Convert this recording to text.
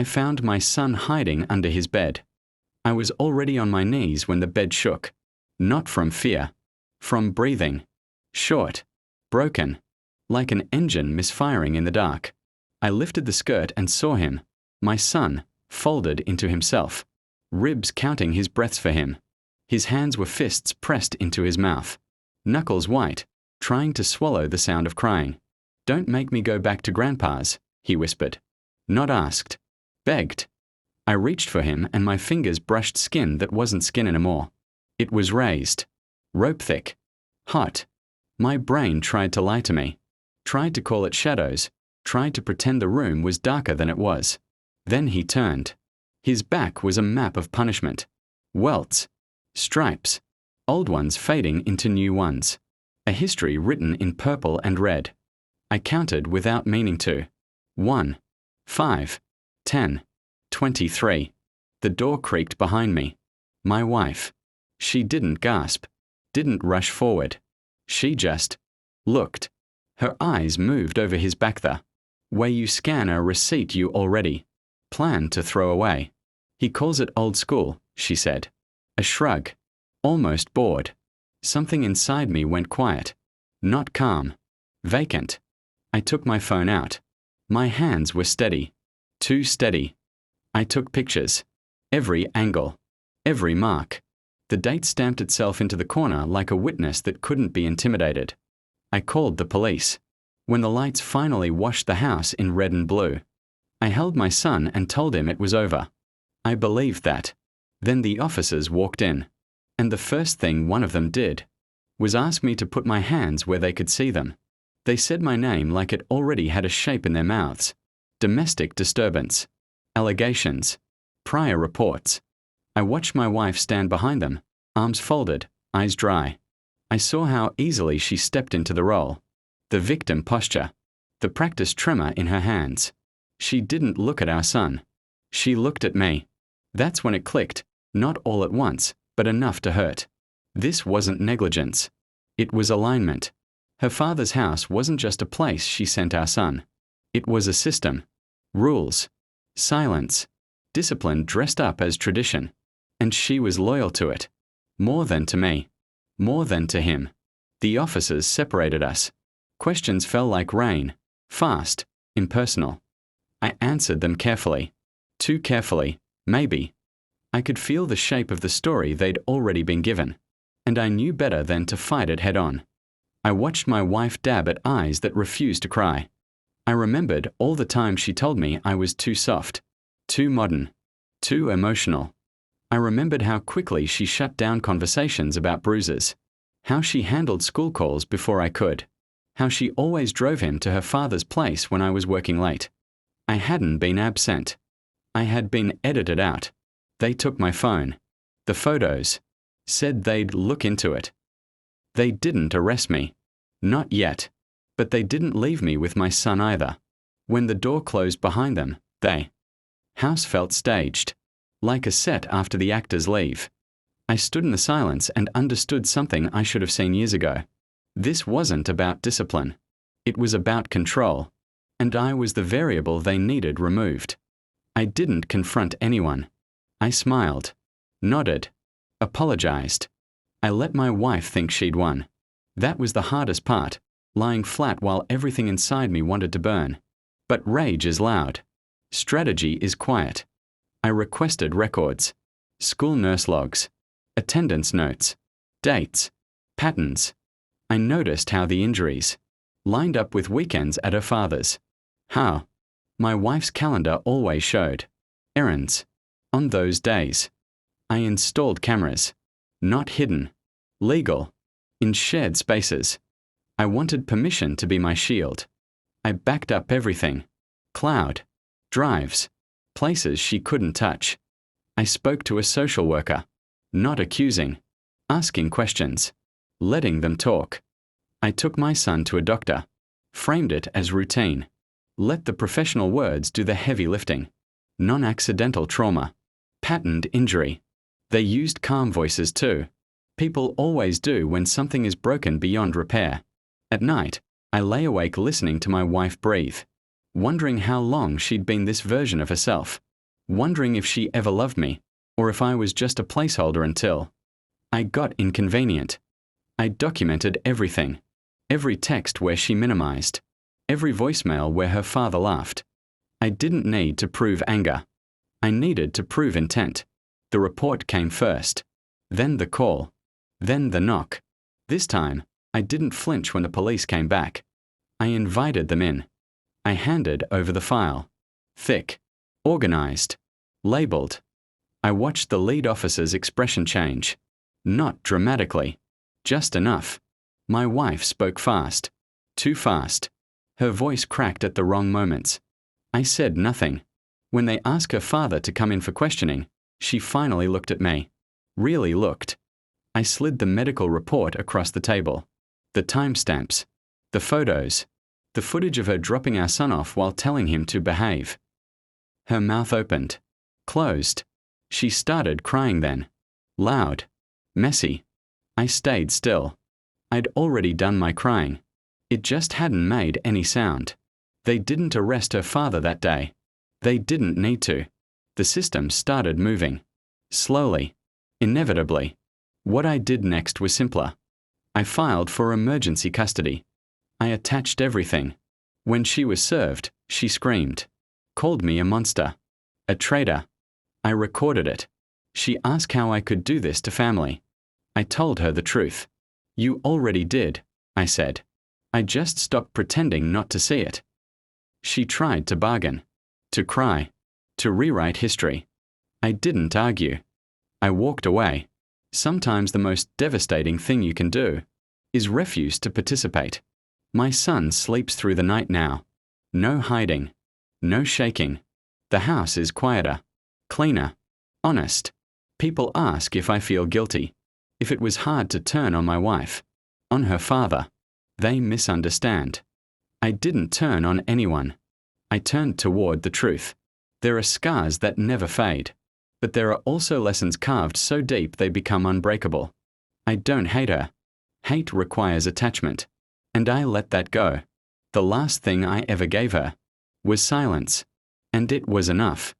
I found my son hiding under his bed. I was already on my knees when the bed shook. Not from fear. From breathing. Short. Broken. Like an engine misfiring in the dark. I lifted the skirt and saw him, my son, folded into himself. Ribs counting his breaths for him. His hands were fists pressed into his mouth. Knuckles white, trying to swallow the sound of crying. "Don't make me go back to Grandpa's," he whispered. Not asked. Begged. I reached for him and my fingers brushed skin that wasn't skin anymore. It was raised. Rope thick. Hot. My brain tried to lie to me. Tried to call it shadows. Tried to pretend the room was darker than it was. Then he turned. His back was a map of punishment. Welts. Stripes. Old ones fading into new ones. A history written in purple and red. I counted without meaning to. 1, 5, 10, 23. The door creaked behind me. My wife. She didn't gasp. Didn't rush forward. She just looked. Her eyes moved over his back the way you scan a receipt you already plan to throw away. He calls it old school, she said. A shrug. Almost bored. Something inside me went quiet. Not calm. Vacant. I took my phone out. My hands were steady. Too steady. I took pictures. Every angle. Every mark. The date stamped itself into the corner like a witness that couldn't be intimidated. I called the police. When the lights finally washed the house in red and blue, I held my son and told him it was over. I believed that. Then the officers walked in, and the first thing one of them did was ask me to put my hands where they could see them. They said my name like it already had a shape in their mouths. Domestic disturbance. Allegations. Prior reports. I watched my wife stand behind them, arms folded, eyes dry. I saw how easily she stepped into the role. The victim posture. The practiced tremor in her hands. She didn't look at our son. She looked at me. That's when it clicked, not all at once, but enough to hurt. This wasn't negligence. It was alignment. Her father's house wasn't just a place she sent our son. It was a system. Rules. Silence. Discipline dressed up as tradition. And she was loyal to it. More than to me. More than to him. The officers separated us. Questions fell like rain. Fast. Impersonal. I answered them carefully. Too carefully, maybe. I could feel the shape of the story they'd already been given. And I knew better than to fight it head on. I watched my wife dab at eyes that refused to cry. I remembered all the time she told me I was too soft. Too modern. Too emotional. I remembered how quickly she shut down conversations about bruises. How she handled school calls before I could. How she always drove him to her father's place when I was working late. I hadn't been absent. I had been edited out. They took my phone. The photos. Said they'd look into it. They didn't arrest me. Not yet. But they didn't leave me with my son either. When the door closed behind them, house felt staged. Like a set after the actors leave. I stood in the silence and understood something I should have seen years ago. This wasn't about discipline. It was about control. And I was the variable they needed removed. I didn't confront anyone. I smiled. Nodded. Apologized. I let my wife think she'd won. That was the hardest part, lying flat while everything inside me wanted to burn. But rage is loud. Strategy is quiet. I requested records. School nurse logs. Attendance notes. Dates. Patterns. I noticed how the injuries lined up with weekends at her father's. How? My wife's calendar always showed errands. On those days. I installed cameras. Not hidden. Legal. In shared spaces. I wanted permission to be my shield. I backed up everything. Cloud. Drives. Places she couldn't touch. I spoke to a social worker. Not accusing. Asking questions. Letting them talk. I took my son to a doctor. Framed it as routine. Let the professional words do the heavy lifting. Non-accidental trauma. Patterned injury. They used calm voices too. People always do when something is broken beyond repair. At night, I lay awake listening to my wife breathe. Wondering how long she'd been this version of herself. wondering if she ever loved me, or if I was just a placeholder until I got inconvenient. I documented everything. Every text where she minimized. Every voicemail where her father laughed. I didn't need to prove anger. I needed to prove intent. The report came first. Then the call. Then the knock. This time, I didn't flinch when the police came back. I invited them in. I handed over the file. Thick. Organized. Labeled. I watched the lead officer's expression change. Not dramatically. Just enough. My wife spoke fast. Too fast. Her voice cracked at the wrong moments. I said nothing. When they asked her father to come in for questioning, she finally looked at me. Really looked. I slid the medical report across the table. The timestamps. The photos. The footage of her dropping our son off while telling him to behave. Her mouth opened. Closed. She started crying then. Loud. Messy. I stayed still. I'd already done my crying. It just hadn't made any sound. They didn't arrest her father that day. They didn't need to. The system started moving. Slowly. Inevitably. What I did next was simpler. I filed for emergency custody. I attached everything. When she was served, she screamed. Called me a monster. A traitor. I recorded it. She asked how I could do this to family. I told her the truth. You already did, I said. I just stopped pretending not to see it. She tried to bargain. To cry. To rewrite history. I didn't argue. I walked away. Sometimes the most devastating thing you can do is refuse to participate. My son sleeps through the night now. No hiding. No shaking. The house is quieter. Cleaner. Honest. People ask if I feel guilty. If it was hard to turn on my wife. On her father. They misunderstand. I didn't turn on anyone. I turned toward the truth. There are scars that never fade. But there are also lessons carved so deep they become unbreakable. I don't hate her. Hate requires attachment. And I let that go. The last thing I ever gave her was silence. And it was enough.